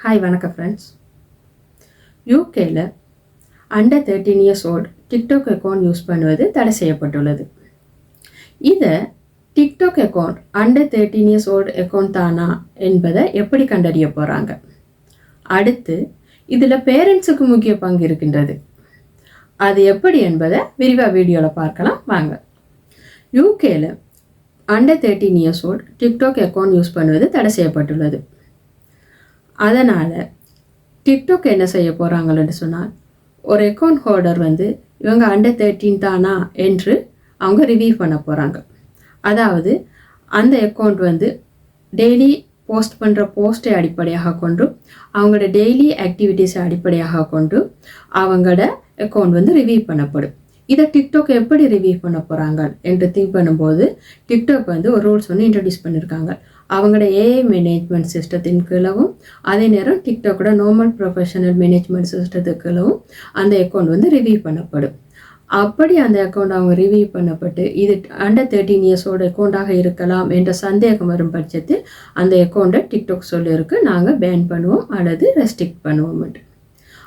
Hi வணக்கம் friends. யூகேல under 13 years old TikTok account use பண்ணுவது தடை செய்யப்பட்டுள்ளது. இதை TikTok account under 13 years old account தானா என்பதை எப்படி கண்டறிய போகிறாங்க? அடுத்து இதில் பேரண்ட்ஸுக்கு முக்கிய பங்கு இருக்கின்றது. அது எப்படி என்பதை விரிவாக வீடியோவில் பார்க்கலாம் வாங்க. யூகேல under 13 years old TikTok account use பண்ணுவது தடை செய்யப்பட்டுள்ளது. அதனால் டிக்டாக் என்ன செய்ய போகிறாங்கன்னு சொன்னால், ஒரு அக்கௌண்ட் ஹோல்டர் இவங்க அண்டர் 13 தானா என்று அவங்க ரிவ்யூ பண்ண போகிறாங்க. அதாவது அந்த அக்கௌண்ட் டெய்லி போஸ்ட் பண்ணுற போஸ்ட்டை அடிப்படையாக கொண்டு, அவங்களோட டெய்லி ஆக்டிவிட்டீஸை அடிப்படையாக கொண்டு அவங்களோட அக்கௌண்ட் ரிவ்யூ பண்ணப்படும். இதை டிக்டாக் எப்படி ரிவ்யூ பண்ண போகிறாங்க என்று திங்க் பண்ணும்போது, டிக்டாக் ஒரு ரூல்ஸ் இன்ட்ரடியூஸ் பண்ணியிருக்காங்க. அவங்களோட ஏஐ மேனேஜ்மெண்ட் சிஸ்டத்தின் கீழவும், அதே நேரம் டிக்டாக்கோட நார்மல் ப்ரொஃபஷனல் மேனேஜ்மெண்ட் சிஸ்டத்துக்கு கீழவும் அந்த அக்கௌண்ட் ரிவ்யூ பண்ணப்படும். அப்படி அந்த அக்கௌண்ட் அவங்க ரிவ்யூ பண்ணப்பட்டு இது அண்டர் 13 இயர்ஸோட அக்கௌண்ட்டாக இருக்கலாம் என்ற சந்தேகம் வரும் பட்சத்தில் அந்த அக்கௌண்ட்டை டிக்டாக் சொல்லியிருக்கு, நாங்கள் பேன் பண்ணுவோம் அல்லது ரெஸ்ட்ரிக்ட் பண்ணுவோம்.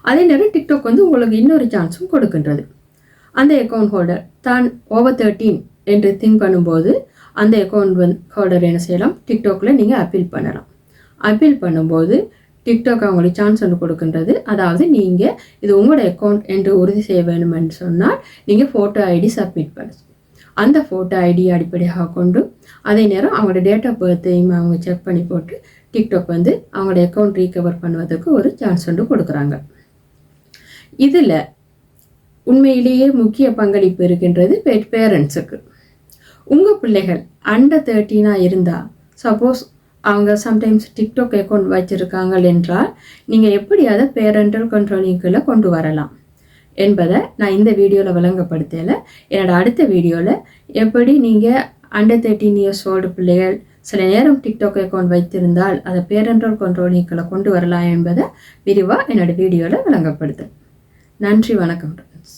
அதே நேரம் டிக்டாக் உங்களுக்கு இன்னொரு சான்ஸும் கொடுக்கின்றது. அந்த அக்கௌண்ட் ஹோல்டர் தான் ஓவர் 13 என்று திங்க் பண்ணும்போது அந்த அக்கௌண்ட் ஹோல்டர் என்ன செய்யலாம், டிக்டாக்ல நீங்கள் அப்பீல் பண்ணலாம். அப்பீல் பண்ணும்போது டிக்டாக் அவங்களுக்கு சான்ஸ் கொடுக்கின்றது. அதாவது நீங்கள் இது உங்களோட அக்கௌண்ட் என்று உறுதி செய்ய வேணுமென்று சொன்னால் நீங்கள் ஃபோட்டோ ஐடி சப்மிட் பண்ணணும். அந்த ஃபோட்டோ ஐடி அடிப்படையாக கொண்டு அதே நேரம் அவங்களோட டேட் ஆஃப் பர்த்தையும் அவங்க செக் பண்ணி போட்டு டிக்டாக் அவங்களோட அக்கௌண்ட் ரீகவர் பண்ணுவதற்கு ஒரு சான்ஸ் கொடுக்குறாங்க. இதில் உண்மையிலேயே முக்கிய பங்களிப்பு இருக்கின்றது பேரண்ட்ஸுக்கு. உங்கள் பிள்ளைகள் அண்டர் 13 இருந்தால், சப்போஸ் அவங்க சம்டைம்ஸ் டிக்டாக் அக்கௌண்ட் வச்சுருக்காங்க என்றால், நீங்கள் எப்படி அதை பேரண்டல் கண்ட்ரோலிங்குள்ளே கொண்டு வரலாம் என்பதை நான் இந்த வீடியோவில் விளங்கப்படுத்தலை. என்னோட அடுத்த வீடியோவில் எப்படி நீங்கள் அண்டர் 13 இயர்ஸ் ஓல்டு பிள்ளைகள் சில நேரம் டிக்டாக் அக்கௌண்ட் வைத்திருந்தால் அதை பேரண்டல் கண்ட்ரோலிங்குள்ளே கொண்டு வரலாம் என்பதை விரிவாக என்னோட வீடியோவில் விளங்கப்படுத்தேன். நன்றி, வணக்கம் ஃப்ரெண்ட்ஸ்.